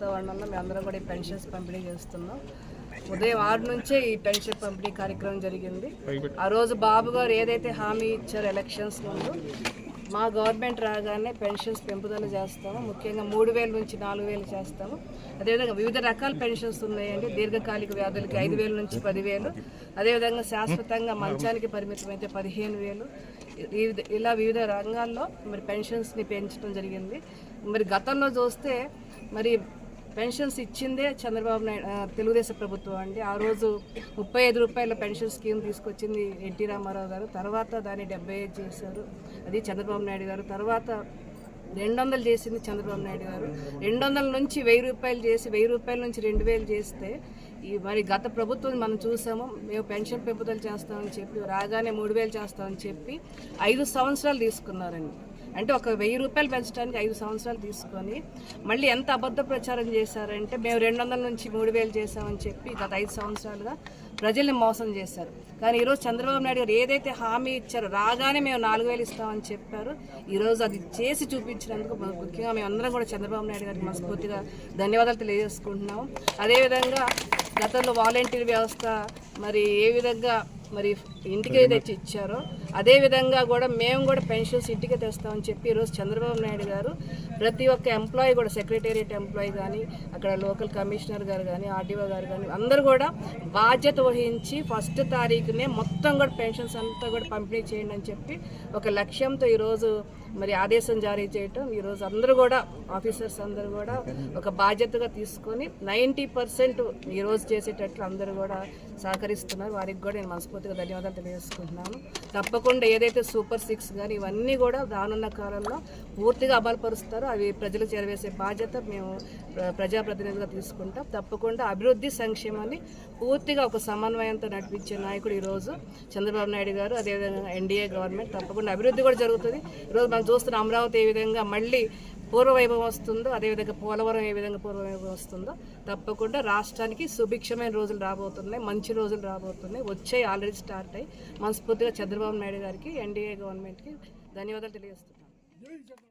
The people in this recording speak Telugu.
వాతావరణంలో మేము అందరం కూడా ఈ పెన్షన్స్ పంపిణీ చేస్తున్నాం. ఉదయం 6 నుంచే ఈ పెన్షన్ పంపిణీ కార్యక్రమం జరిగింది. ఆ రోజు బాబు గారు ఏదైతే హామీ ఇచ్చారో ఎలక్షన్స్ ముందు, మా గవర్నమెంట్ రాగానే పెన్షన్స్ పెంపుదల చేస్తాము. ముఖ్యంగా 3,000 నుంచి 4,000 చేస్తాము. అదేవిధంగా వివిధ రకాల పెన్షన్స్ ఉన్నాయండి. దీర్ఘకాలిక వ్యాధులకి 5,000 నుంచి 10,000, అదేవిధంగా శాశ్వతంగా మంచానికి పరిమితమైతే 15,000, ఇలా వివిధ రంగాల్లో మరి పెన్షన్స్ని పెంచడం జరిగింది. మరి గతంలో చూస్తే మరి పెన్షన్స్ ఇచ్చిందే చంద్రబాబు నాయుడు తెలుగుదేశం ప్రభుత్వం అండి. ఆ రోజు 35 రూపాయల పెన్షన్ స్కీమ్ తీసుకొచ్చింది ఎన్టీ రామారావు గారు. తర్వాత దాన్ని 75 చేశారు, అది చంద్రబాబు నాయుడు గారు. తర్వాత 200 చేసింది చంద్రబాబు నాయుడు గారు. 200 నుంచి 1,000 రూపాయలు చేసి 1,000 రూపాయల నుంచి 2,000 చేస్తే మరి గత ప్రభుత్వం మనం చూసాము. మేము పెన్షన్ పెంపుదల చేస్తామని చెప్పి రాగానే 3,000 చేస్తామని చెప్పి 5 సంవత్సరాలు తీసుకున్నారండి. అంటే ఒక 1,000 రూపాయలు పెంచడానికి 5 సంవత్సరాలు తీసుకొని మళ్ళీ ఎంత అబద్ధ ప్రచారం చేశారంటే మేము 200 నుంచి 3,000 చేశామని చెప్పి గత 5 సంవత్సరాలుగా ప్రజల్ని మోసం చేశారు. కానీ ఈరోజు చంద్రబాబు నాయుడు గారు ఏదైతే హామీ ఇచ్చారో రాగానే మేము 4,000 ఇస్తామని చెప్పారు. ఈరోజు అది చేసి చూపించినందుకు ముఖ్యంగా మేము అందరం కూడా చంద్రబాబు నాయుడు గారికి మనస్ఫూర్తిగా ధన్యవాదాలు తెలియజేసుకుంటున్నాము. అదేవిధంగా గతంలో వాలంటీర్ వ్యవస్థ మరి ఏ విధంగా మరి ఇంటికే తెచ్చి ఇచ్చారో అదేవిధంగా కూడా మేము కూడా పెన్షన్స్ ఇంటికే తెస్తామని చెప్పి ఈరోజు చంద్రబాబు నాయుడు గారు ప్రతి ఒక్క ఎంప్లాయీ కూడా, సెక్రటేరియట్ ఎంప్లాయీ కానీ, అక్కడ లోకల్ కమిషనర్ గారు కానీ, ఆర్డీఓ గారు కానీ అందరూ కూడా బాధ్యత వహించి 1వ తారీఖునే మొత్తం కూడా పెన్షన్స్ అంతా కూడా పంపిణీ చేయండి అని చెప్పి ఒక లక్ష్యంతో ఈరోజు మరి ఆదేశం జారీ చేయటం. ఈరోజు అందరూ కూడా ఆఫీసర్స్ అందరూ కూడా ఒక బాధ్యతగా తీసుకొని 90% ఈరోజు చేసేటట్లు అందరూ కూడా సహకరిస్తున్నారు. వారికి కూడా నేను మనస్ఫూర్తిగా ధన్యవాదాలు తెలియజేసుకుంటున్నాను. తప్పకుండా ఏదైతే సూపర్ 6 కానీ ఇవన్నీ కూడా రానున్న కాలంలో పూర్తిగా అమలుపరుస్తారో అవి ప్రజలకు చేరవేసే బాధ్యత మేము ప్రజాప్రతినిధిగా తీసుకుంటాం. తప్పకుండా అభివృద్ధి సంక్షేమాన్ని పూర్తిగా ఒక సమన్వయంతో నడిపించే నాయకుడు ఈరోజు చంద్రబాబు నాయుడు గారు, అదేవిధంగా ఎన్డీఏ గవర్నమెంట్. తప్పకుండా అభివృద్ధి కూడా జరుగుతుంది. ఈరోజు మనం చూస్తున్న అమరావతి ఏ విధంగా మళ్ళీ పూర్వవైభవం వస్తుందో, అదేవిధంగా పోలవరం ఏ విధంగా పూర్వవైభవం వస్తుందో తప్పకుండా రాష్ట్రానికి సుభిక్షమైన రోజులు రాబోతున్నాయి, మంచి రోజులు రాబోతున్నాయి. వచ్చాయి, ఆల్రెడీ స్టార్ట్ అయ్యి. మనస్ఫూర్తిగా చంద్రబాబు నాయుడు గారికి, ఎన్డీఏ గవర్నమెంట్కి ధన్యవాదాలు తెలియజేస్తున్నాను.